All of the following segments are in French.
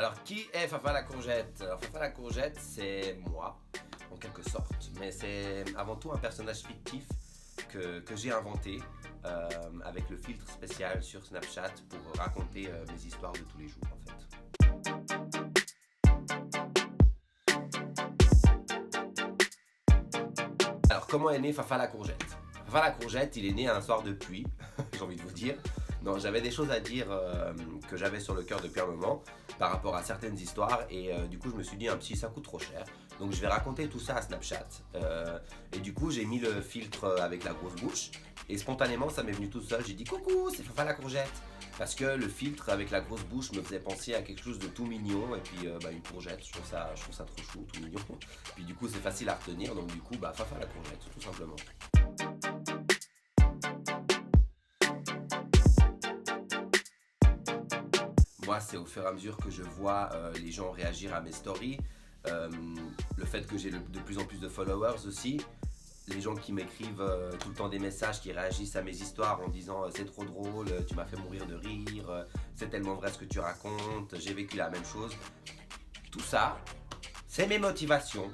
Alors, qui est Fafa la courgette? Alors, Fafa la courgette, c'est moi, en quelque sorte. Mais c'est avant tout un personnage fictif que j'ai inventé avec le filtre spécial sur Snapchat pour raconter mes histoires de tous les jours, en fait. Alors, comment est né Fafa la courgette? Fafa la courgette, il est né un soir de pluie, j'ai envie de vous dire. Non, j'avais des choses à dire que j'avais sur le cœur depuis un moment par rapport à certaines histoires et du coup je me suis dit un petit ça coûte trop cher donc je vais raconter tout ça à Snapchat et du coup j'ai mis le filtre avec la grosse bouche et spontanément ça m'est venu tout seul, j'ai dit coucou c'est Fafa la courgette parce que le filtre avec la grosse bouche me faisait penser à quelque chose de tout mignon et puis une courgette, je trouve ça trop chou, tout mignon puis du coup c'est facile à retenir donc du coup Fafa la courgette tout simplement. Moi, c'est au fur et à mesure que je vois les gens réagir à mes stories, le fait que j'ai de plus en plus de followers aussi, les gens qui m'écrivent tout le temps des messages, qui réagissent à mes histoires en disant c'est trop drôle, tu m'as fait mourir de rire, c'est tellement vrai ce que tu racontes, j'ai vécu la même chose. Tout ça, c'est mes motivations.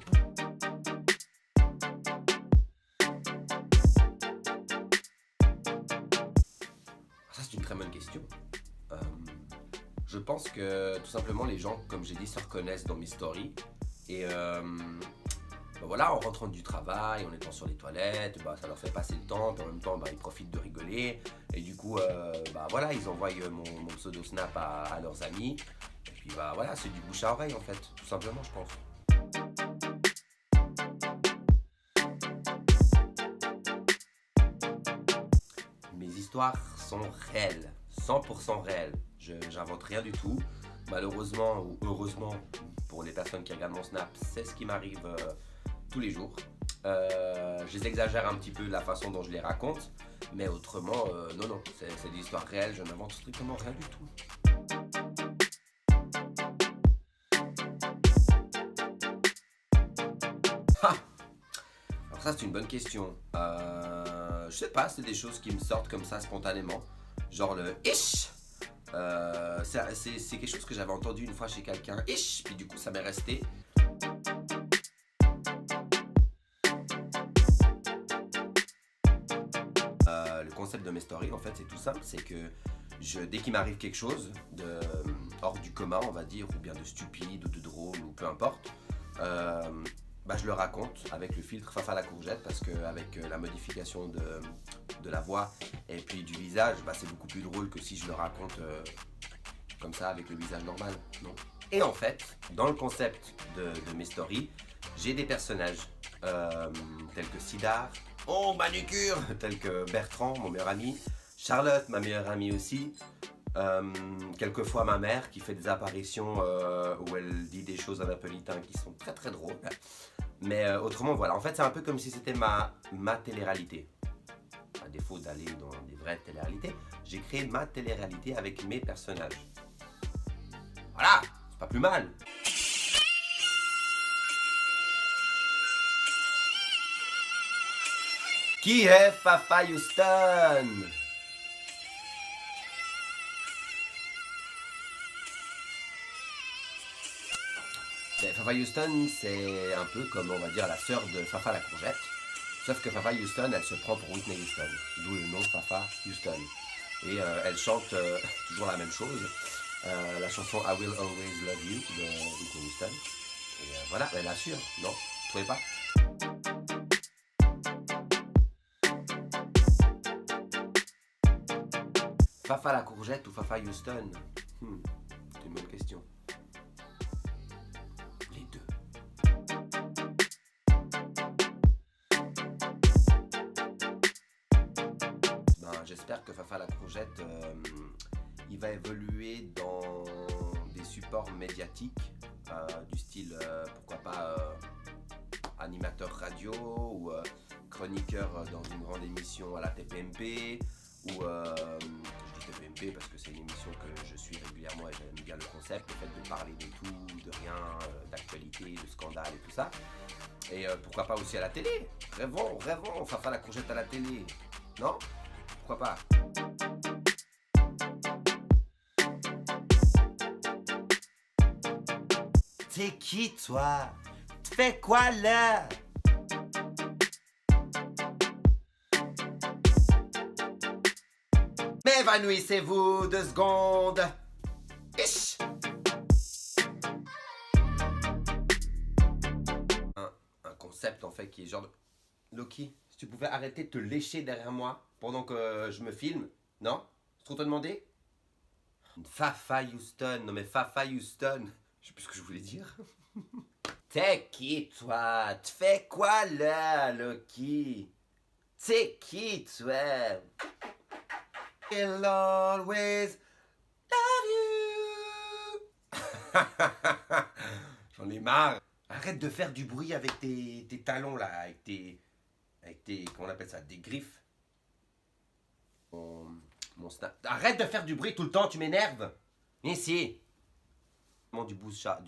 Ça, c'est une très bonne question. Je pense que tout simplement les gens, comme j'ai dit, se reconnaissent dans mes stories. Et voilà, en rentrant du travail, en étant sur les toilettes, ça leur fait passer le temps. Puis en même temps, ils profitent de rigoler. Et du coup, voilà, ils envoient mon pseudo Snap à leurs amis. Et puis voilà, c'est du bouche à oreille en fait, tout simplement, je pense. Mes histoires sont réelles, 100% réelles. J'invente rien du tout. Malheureusement ou heureusement pour les personnes qui regardent mon Snap, c'est ce qui m'arrive tous les jours. Je les exagère un petit peu de la façon dont je les raconte, mais autrement, non, c'est des histoires réelles, je n'invente strictement rien du tout. Ah, alors ça c'est une bonne question. Je sais pas, c'est des choses qui me sortent comme ça spontanément, genre le ish. C'est quelque chose que j'avais entendu une fois chez quelqu'un, ish, puis du coup ça m'est resté. Le concept de mes stories en fait c'est tout simple, c'est que dès qu'il m'arrive quelque chose de hors du commun on va dire, ou bien de stupide ou de drôle ou peu importe, je le raconte avec le filtre Fafa la courgette parce qu'avec la modification de la voix et puis du visage, c'est beaucoup plus drôle que si je le raconte comme ça avec le visage normal, non? Et en fait, dans le concept de mes stories, j'ai des personnages tels que Sidar, oh manucure, tels que Bertrand, mon meilleur ami, Charlotte, ma meilleure amie aussi, quelquefois ma mère qui fait des apparitions où elle dit des choses en napolitain qui sont très très drôles. Mais autrement voilà, en fait c'est un peu comme si c'était ma télé-réalité. À défaut d'aller dans des vraies télé-réalités, j'ai créé ma télé-réalité avec mes personnages. Voilà, c'est pas plus mal. Qui est Fafa Houston? Fafa Houston, c'est un peu comme on va dire la sœur de Fafa la courgette. Sauf que Fafa Houston, elle se prend pour Whitney Houston, d'où le nom Fafa Houston. Et elle chante toujours la même chose, la chanson I Will Always Love You de Whitney Houston. Et voilà, elle assure, non? Vous trouvez pas? Fafa la courgette ou Fafa Houston? C'est une bonne question. Les deux. J'espère que Fafa la courgette, il va évoluer dans des supports médiatiques du style, pourquoi pas, animateur radio ou chroniqueur dans une grande émission à la TPMP ou je dis TPMP parce que c'est une émission que je suis régulièrement et j'aime bien le concept, le fait de parler de tout, de rien, d'actualité, de scandale et tout ça. Et pourquoi pas aussi à la télé. Rêvons, Fafa la courgette à la télé, non? Pourquoi pas? T'es qui, toi? Tu fais quoi, là? M'évanouissez-vous 2 secondes. Ich. Un concept, en fait, qui est genre... Loki, si tu pouvais arrêter de te lécher derrière moi pendant que je me filme, non? C'est trop te demander? Fafa Houston, non mais Fafa Houston, je sais plus ce que je voulais dire. T'es qui, toi? Tu fais quoi là, Loki? T'es qui, toi? I'll always love you. J'en ai marre. Arrête de faire du bruit avec tes talons là, avec tes, comment on appelle ça, des griffes. Mon snap. Arrête de faire du bruit tout le temps, tu m'énerves. Viens ici. Du bouchard.